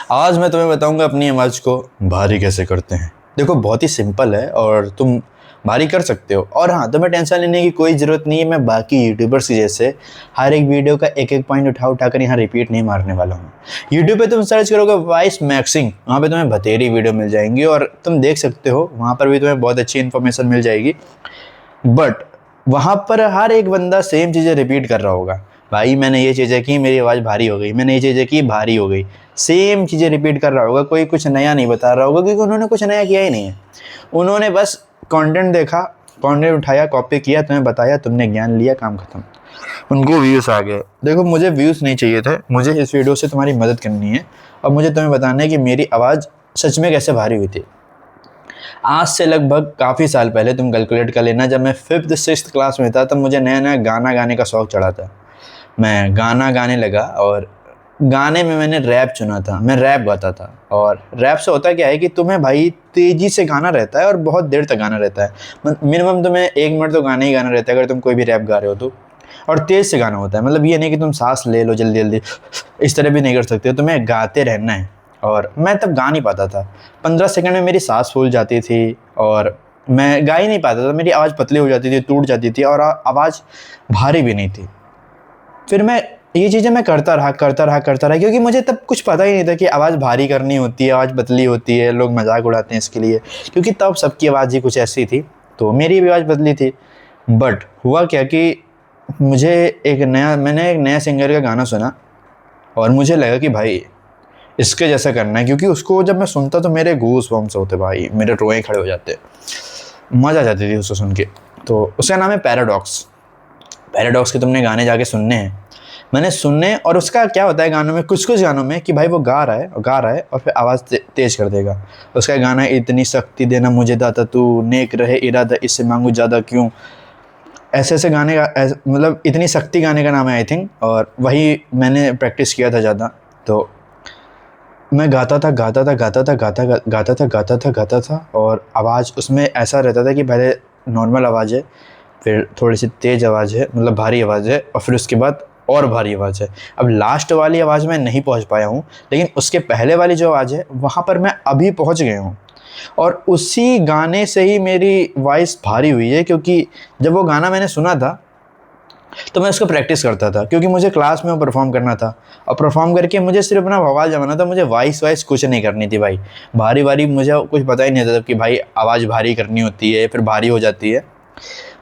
आज मैं तुम्हें बताऊंगा अपनी आवाज़ को भारी कैसे करते हैं। देखो बहुत ही सिंपल है और तुम भारी कर सकते हो। और हाँ, तुम्हें टेंशन लेने की कोई ज़रूरत नहीं है। मैं बाकी यूट्यूबर्स की जैसे हर एक वीडियो का एक एक पॉइंट उठा कर यहाँ रिपीट नहीं मारने वाला हूँ। यूट्यूब पे तुम सर्च करोगे वॉइस मैक्सिंग, वहाँ पे तुम्हें बतेरी वीडियो मिल जाएंगी और तुम देख सकते हो, वहाँ पर भी तुम्हें बहुत अच्छी इन्फॉर्मेशन मिल जाएगी। बट वहाँ पर हर एक बंदा सेम चीज़ें रिपीट कर रहा होगा। भाई मैंने ये चीज़ें की, मेरी आवाज़ भारी हो गई, मैंने ये चीज़ें की, भारी हो गई। सेम चीज़ें रिपीट कर रहा होगा, कोई कुछ नया नहीं बता रहा होगा, क्योंकि उन्होंने कुछ नया किया ही नहीं है। उन्होंने बस कंटेंट देखा, कंटेंट उठाया, कॉपी किया, तुम्हें बताया, तुमने ज्ञान लिया, काम खत्म। उनको व्यूज़ आ गए। देखो मुझे व्यूज़ नहीं चाहिए थे, मुझे इस वीडियो से तुम्हारी मदद करनी है और मुझे तुम्हें बताना है कि मेरी आवाज़ सच में कैसे भारी हुई थी। आज से लगभग काफ़ी साल पहले तुम कैलकुलेट कर लेना, जब मैं 5th 6th क्लास में था तब मुझे नया नया गाना गाने का शौक़ चढ़ा था। मैं गाना गाने लगा और गाने में मैंने रैप चुना था। मैं रैप गाता था और रैप से होता क्या है कि तुम्हें भाई तेज़ी से गाना रहता है और बहुत देर तक गाना रहता है। मिनिमम तुम्हें 1 मिनट तो गाना ही गाना रहता है अगर तुम कोई भी रैप गा रहे हो तो। और तेज़ से गाना होता है, मतलब ये नहीं कि तुम सांस ले लो जल्दी जल्दी, इस तरह भी नहीं कर सकते, तुम्हें गाते रहना है। और मैं तब गा नहीं पाता था। 15 सेकंड में मेरी सांस फूल जाती थी और मैं गा ही नहीं पाता था। मेरी आवाज़ पतली हो जाती थी, टूट जाती थी और आवाज़ भारी भी नहीं थी। फिर मैं ये चीज़ें मैं करता रहा क्योंकि मुझे तब कुछ पता ही नहीं था कि आवाज़ भारी करनी होती है, आवाज़ पतली होती है, लोग मजाक उड़ाते हैं इसके लिए, क्योंकि तब सबकी आवाज़ ही कुछ ऐसी थी, तो मेरी भी आवाज़ पतली थी। बट हुआ क्या कि मैंने एक नया सिंगर का गाना सुना और मुझे लगा कि भाई इसके जैसा करना है, क्योंकि उसको जब मैं सुनता तो मेरे गूज़ बम्प्स होते, भाई मेरे रोए खड़े हो जाते, मज़ा आ जाती थी उसको सुन के। तो उसका नाम है पैराडॉक्स। पैराडॉक्स के तुमने गाने जाके सुनने हैं, मैंने सुनने। और उसका क्या होता है गानों में, कुछ कुछ गानों में कि भाई वो गा रहा है और फिर आवाज़ तेज़ कर देगा। उसका गाना है इतनी शक्ति देना मुझे दाता तू, नेक रहे इरादा इससे मांगू ज़्यादा क्यों। ऐसे ऐसे गाने का मतलब इतनी शक्ति गाने का नाम है आई थिंक, और वही मैंने प्रैक्टिस किया था ज़्यादा। तो मैं गाता था और आवाज़ उसमें ऐसा रहता था कि पहले नॉर्मल आवाज़ है, फिर थोड़ी सी तेज़ आवाज़ है, मतलब भारी आवाज़ है, और फिर उसके बाद और भारी आवाज़ है। अब लास्ट वाली आवाज़ में नहीं पहुंच पाया हूं, लेकिन उसके पहले वाली जो आवाज़ है वहाँ पर मैं अभी पहुंच गया हूँ। और उसी गाने से ही मेरी वॉइस भारी हुई है, क्योंकि जब वो गाना मैंने सुना था तो मैं उसको प्रैक्टिस करता था, क्योंकि मुझे क्लास में वो परफॉर्म करना था। और परफॉर्म करके मुझे सिर्फ अपना बवाल जमाना था, मुझे वॉइस कुछ नहीं करनी थी भाई। भारी मुझे कुछ पता ही नहीं था तब कि भाई आवाज़ भारी करनी होती है, फिर भारी हो जाती है।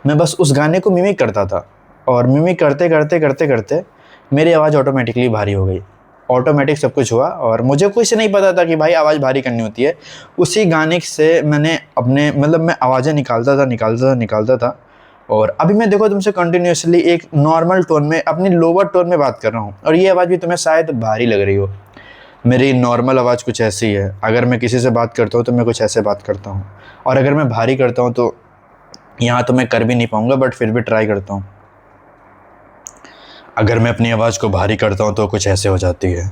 मैं बस उस गाने को मिमिक करता था और मिमिक करते मेरी आवाज़ ऑटोमेटिकली भारी हो गई। ऑटोमेटिक सब कुछ हुआ और मुझे कुछ नहीं पता था कि भाई आवाज़ भारी करनी होती है। उसी गाने से मैंने अपने मतलब मैं आवाज़ें निकालता था। और अभी मैं देखो तुमसे कंटिन्यूसली एक नॉर्मल टोन में, अपनी लोअर टोन में बात कर रहा हूँ, और ये आवाज़ भी तुम्हें शायद भारी लग रही हो। मेरी नॉर्मल आवाज़ कुछ ऐसी है। अगर मैं किसी से बात करता हूँ तो मैं कुछ ऐसे बात करता हूँ, और अगर मैं भारी करता हूँ तो यहाँ तो मैं कर भी नहीं पाऊँगा, बट फिर भी ट्राई करता हूँ। अगर मैं अपनी आवाज़ को भारी करता हूँ तो कुछ ऐसे हो जाती है।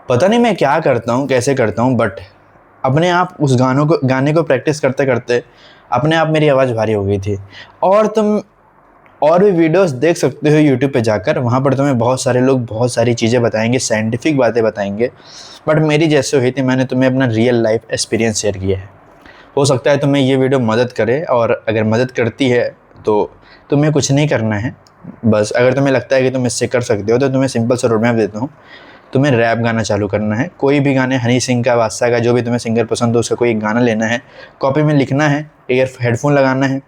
पता नहीं मैं क्या करता हूँ, कैसे करता हूँ, बट अपने आप उस गाने को प्रैक्टिस करते अपने आप मेरी आवाज़ भारी हो गई थी। और तुम और भी वीडियोस देख सकते हो यूट्यूब पे जाकर, वहाँ पर तुम्हें बहुत सारे लोग बहुत सारी चीज़ें बताएंगे, साइंटिफिक बातें बताएंगे। बट मेरी जैसे हुई थी, मैंने तुम्हें अपना रियल लाइफ एक्सपीरियंस शेयर किया है। हो सकता है तुम्हें ये वीडियो मदद करे, और अगर मदद करती है तो तुम्हें कुछ नहीं करना है। बस अगर तुम्हें लगता है कि तुम इससे कर सकते हो तो तुम्हें सिंपल सा रोड मैप देता हूँ। तुम्हें रैप गाना चालू करना है, कोई भी गाने, हनी सिंह का, बादशाह का, जो भी तुम्हें सिंगर पसंद हो उसका कोई एक गाना लेना है, कॉपी में लिखना है, हेडफोन लगाना है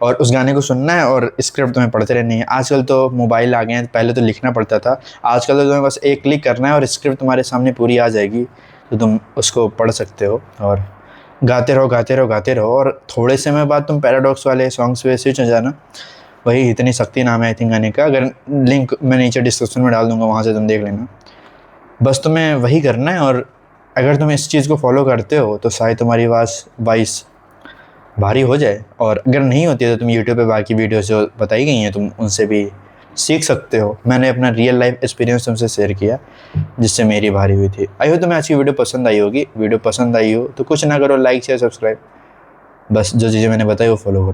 और उस गाने को सुनना है, और स्क्रिप्ट तुम्हें पढ़ते रहनी है। आजकल तो मोबाइल आ गए हैं, पहले तो लिखना पड़ता था, आजकल तो तुम्हें बस एक क्लिक करना है और स्क्रिप्ट तुम्हारे सामने पूरी आ जाएगी, तो तुम उसको पढ़ सकते हो और गाते रहो। और थोड़े समय बाद तुम पैराडॉक्स वाले सॉन्ग्स पे स्विच हो जाना। वही इतनी शक्ति नाम है आई थिंक गाने का, अगर लिंक मैं नीचे डिस्क्रिप्शन में डाल दूँगा, वहाँ से तुम देख लेना। बस तुम्हें वही करना है, और अगर तुम इस चीज़ को फॉलो करते हो तो शायद तुम्हारी वॉइस भारी हो जाए। और अगर नहीं होती है तो तुम यूट्यूब पे बाकी वीडियोस जो बताई गई हैं तुम उनसे भी सीख सकते हो। मैंने अपना रियल लाइफ एक्सपीरियंस तुमसे शेयर किया जिससे मेरी भारी हुई थी। आई हो तुम्हें आज की वीडियो पसंद आई होगी। वीडियो पसंद आई हो तो कुछ ना करो, लाइक शेयर सब्सक्राइब, बस जो चीज़ें मैंने बताई वो फॉलो करो।